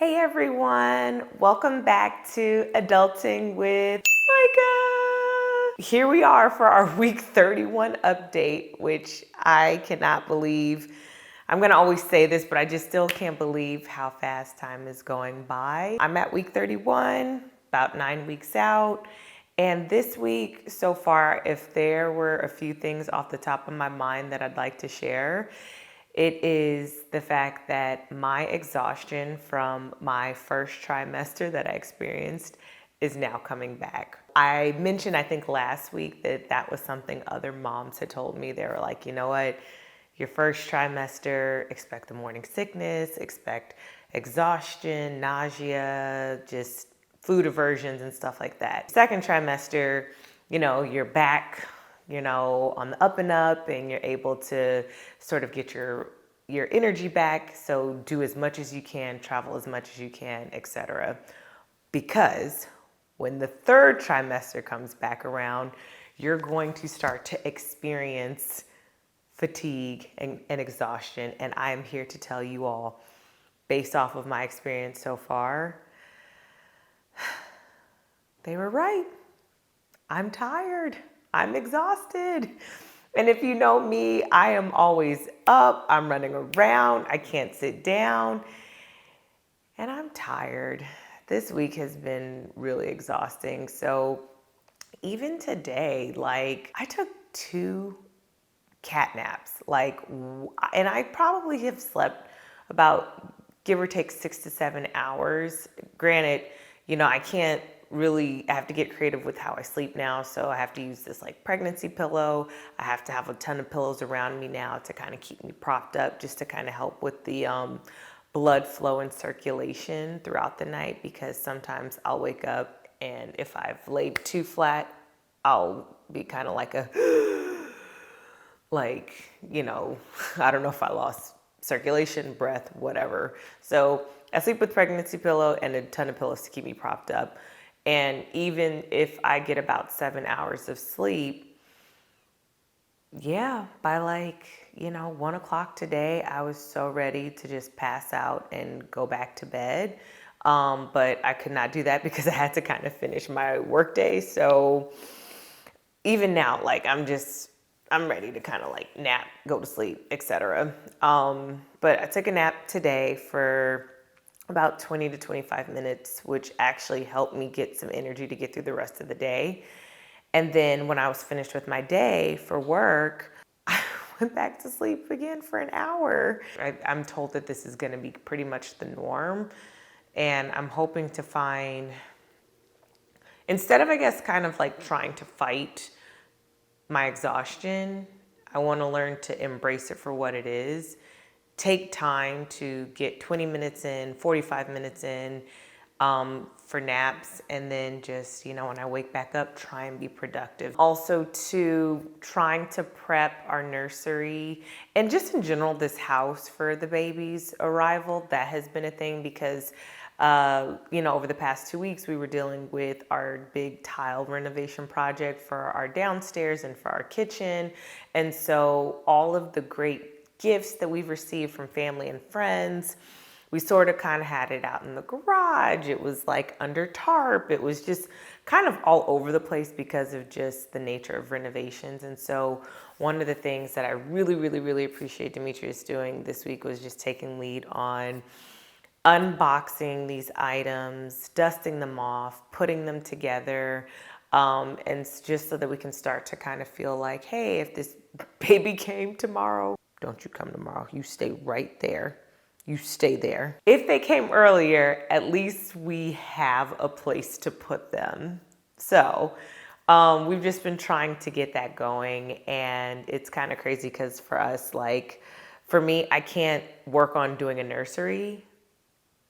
Hey everyone, welcome back to Adulting with Micah. Here we are for our week 31 update, which I cannot believe. I'm gonna always say this, but I just still can't believe how fast time is going by. I'm at week 31, about 9 weeks out. And this week so far, if there were a few things off the top of my mind that I'd like to share, it is the fact that my exhaustion from my first trimester that I experienced is now coming back. I mentioned, I think last week, that was something other moms had told me. They were like, you know what, your first trimester, expect the morning sickness, expect exhaustion, nausea, just food aversions and stuff like that. Second trimester, you're back, on the up and up, and you're able to sort of get your energy back. So do as much as you can, travel as much as you can, etc. Because when the third trimester comes back around, you're going to start to experience fatigue and exhaustion. And I am here to tell you all, based off of my experience so far, they were right. I'm tired. I'm exhausted. And if you know me, I am always up. I'm running around. I can't sit down. And I'm tired. This week has been really exhausting. So even today, I took 2 cat naps. And I probably have slept about, give or take, 6 to 7 hours. Granted, I have to get creative with how I sleep now. So I have to use this pregnancy pillow. I have to have a ton of pillows around me now to kind of keep me propped up, just to kind of help with the blood flow and circulation throughout the night, because sometimes I'll wake up and if I've laid too flat, I'll be kind of like I don't know if I lost circulation, breath, whatever. So I sleep with pregnancy pillow and a ton of pillows to keep me propped up. And even if I get about 7 hours of sleep, by 1 o'clock today, I was so ready to just pass out and go back to bed. But I could not do that because I had to kind of finish my workday. So even now, I'm ready to kind of nap, go to sleep, etc. But I took a nap today for about 20 to 25 minutes, which actually helped me get some energy to get through the rest of the day. And then when I was finished with my day for work, I went back to sleep again for an hour. I'm told that this is going to be pretty much the norm. And I'm hoping to find, instead of, kind of trying to fight my exhaustion, I want to learn to embrace it for what it is. Take time to get 20 minutes in, 45 minutes in for naps, and then just, when I wake back up, try and be productive. Also, trying to prep our nursery and just in general this house for the baby's arrival. That has been a thing because over the past 2 weeks, we were dealing with our big tile renovation project for our downstairs and for our kitchen. And so all of the great gifts that we've received from family and friends, we sort of kind of had it out in the garage. It was under tarp. It was just kind of all over the place because of just the nature of renovations. And so one of the things that I really, really, really appreciate Demetrius doing this week was just taking lead on unboxing these items, dusting them off, putting them together, and just so that we can start to kind of feel like, hey, if this baby came tomorrow, don't you come tomorrow. You stay right there. You stay there. If they came earlier, at least we have a place to put them. So we've just been trying to get that going. And it's kind of crazy because for us, for me, I can't work on doing a nursery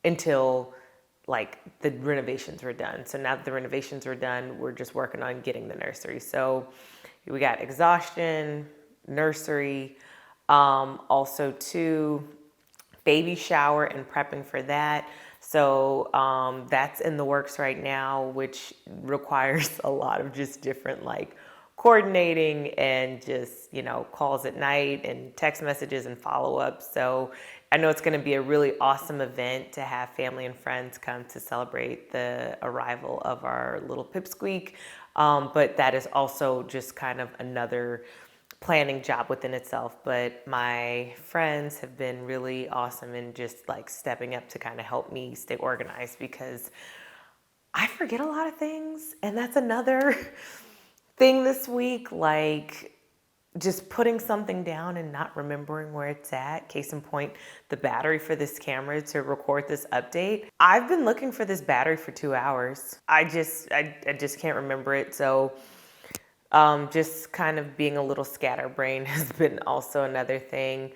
until the renovations were done. So now that the renovations were done, we're just working on getting the nursery. So we got exhaustion, nursery, also baby shower and prepping for that. So that's in the works right now, which requires a lot of just different coordinating and just, calls at night and text messages and follow-ups. So I know it's going to be a really awesome event to have family and friends come to celebrate the arrival of our little pipsqueak. But that is also just kind of another planning job within itself. But my friends have been really awesome in just like stepping up to kind of help me stay organized, because I forget a lot of things. And that's another thing this week, like just putting something down and not remembering where it's at. Case in point, the battery for this camera to record this update. I've been looking for this battery for 2 hours. I just can't remember it. So just kind of being a little scatterbrained has been also another thing.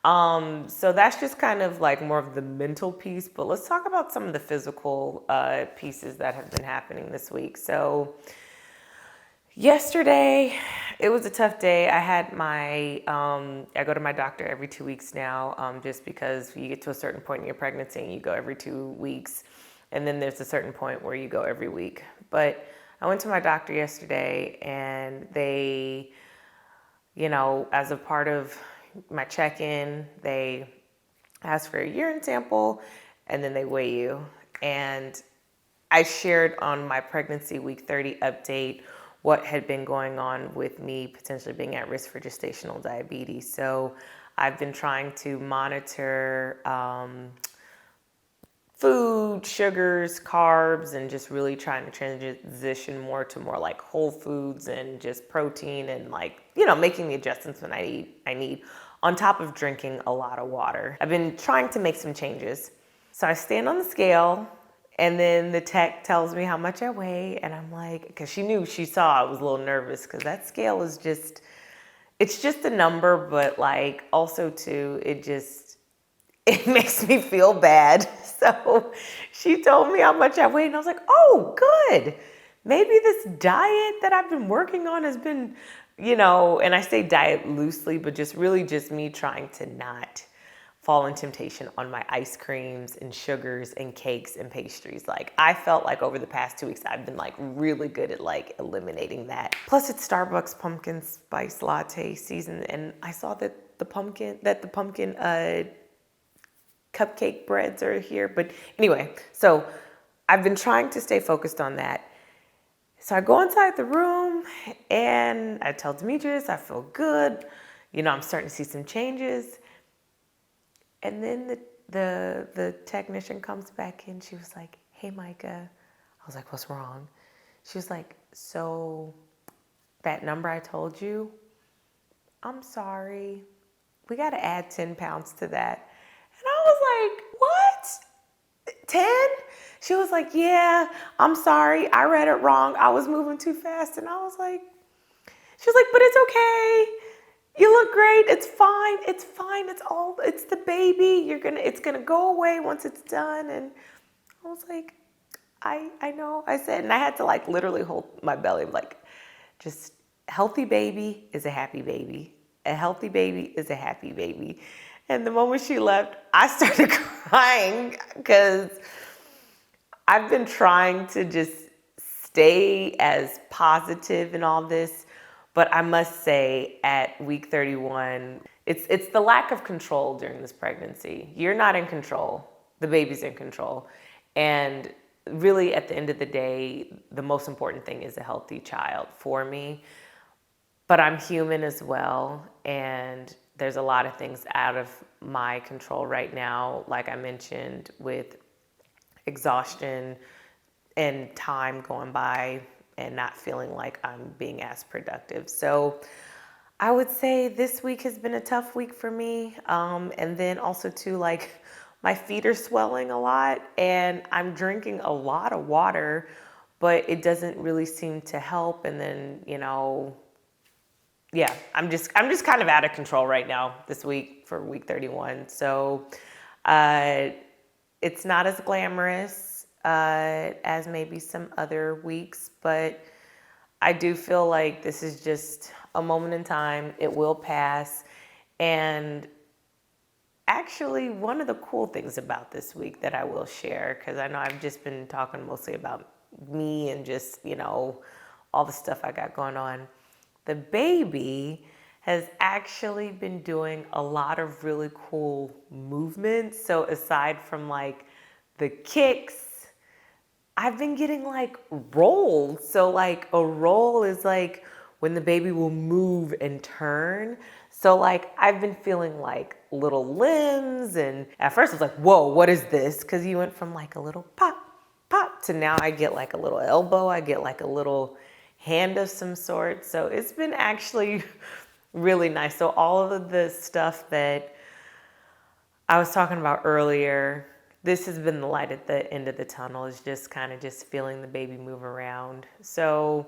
So that's just kind of like more of the mental piece, but let's talk about some of the physical pieces that have been happening this week. So yesterday, it was a tough day. I had I go to my doctor every 2 weeks now, just because you get to a certain point in your pregnancy and you go every 2 weeks. And then there's a certain point where you go every week. But I went to my doctor yesterday, and they, as a part of my check-in, they ask for a urine sample, and then they weigh you. And I shared on my pregnancy week 30 update what had been going on with me potentially being at risk for gestational diabetes. So I've been trying to monitor food, sugars, carbs, and just really trying to transition more to more like whole foods and just protein, and like, making the adjustments when I need, on top of drinking a lot of water. I've been trying to make some changes. So I stand on the scale, and then the tech tells me how much I weigh, and I'm like, because she saw I was a little nervous, because that scale is it's just a number, but like also too, it makes me feel bad. So she told me how much I weighed, and I was like, oh, good. Maybe this diet that I've been working on has been, and I say diet loosely, but just really just me trying to not fall in temptation on my ice creams and sugars and cakes and pastries. Like, I felt like over the past 2 weeks, I've been like really good at like eliminating that. Plus it's Starbucks pumpkin spice latte season. And I saw that the pumpkin cupcake breads are here. But anyway, so I've been trying to stay focused on that. So I go inside the room, and I tell Demetrius I feel good. I'm starting to see some changes. And then the technician comes back in. She was like, hey, Micah. I was like, what's wrong? She was like, so that number I told you, I'm sorry. We got to add 10 pounds to that. And I was like, what? 10? She was like, yeah, I'm sorry. I read it wrong. I was moving too fast. And I was like, she was like, but it's okay. You look great. It's fine. It's fine. It's the baby. It's going to go away once it's done. And I was like, I know. I said, and I had to like literally hold my belly, like, just healthy baby is a happy baby. A healthy baby is a happy baby. And the moment she left, I started crying, because I've been trying to just stay as positive in all this. But I must say, at week 31, it's the lack of control during this pregnancy. You're not in control. The baby's in control. And really, at the end of the day, the most important thing is a healthy child for me. But I'm human as well, and there's a lot of things out of my control right now, like I mentioned, with exhaustion and time going by and not feeling like I'm being as productive. So I would say this week has been a tough week for me. And then also too, like, my feet are swelling a lot, and I'm drinking a lot of water, but it doesn't really seem to help. And then, yeah, I'm just kind of out of control right now this week for week 31. So it's not as glamorous as maybe some other weeks, but I do feel like this is just a moment in time. It will pass. And actually, one of the cool things about this week that I will share, because I know I've just been talking mostly about me and just, all the stuff I got going on. The baby has actually been doing a lot of really cool movements. So aside from like the kicks, I've been getting like rolls. So like a roll is like when the baby will move and turn. So like I've been feeling like little limbs, and at first I was like, whoa, what is this? Because you went from like a little pop, pop to now I get like a little elbow, I get like a little hand of some sort. So it's been actually really nice. So all of the stuff that I was talking about earlier, this has been the light at the end of the tunnel, is just kind of just feeling the baby move around. So,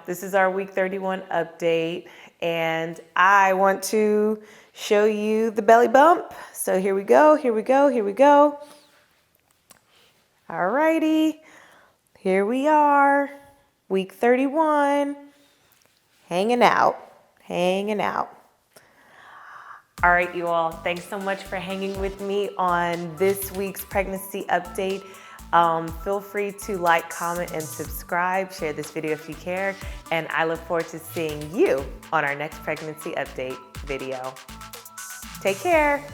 this is our week 31 update, and I want to show you the belly bump. So here we go, here we go, here we go. All righty, here we are, week 31, hanging out, hanging out. All right, you all, thanks so much for hanging with me on this week's pregnancy update. Feel free to like, comment, and subscribe. Share this video if you care. And I look forward to seeing you on our next pregnancy update video. Take care.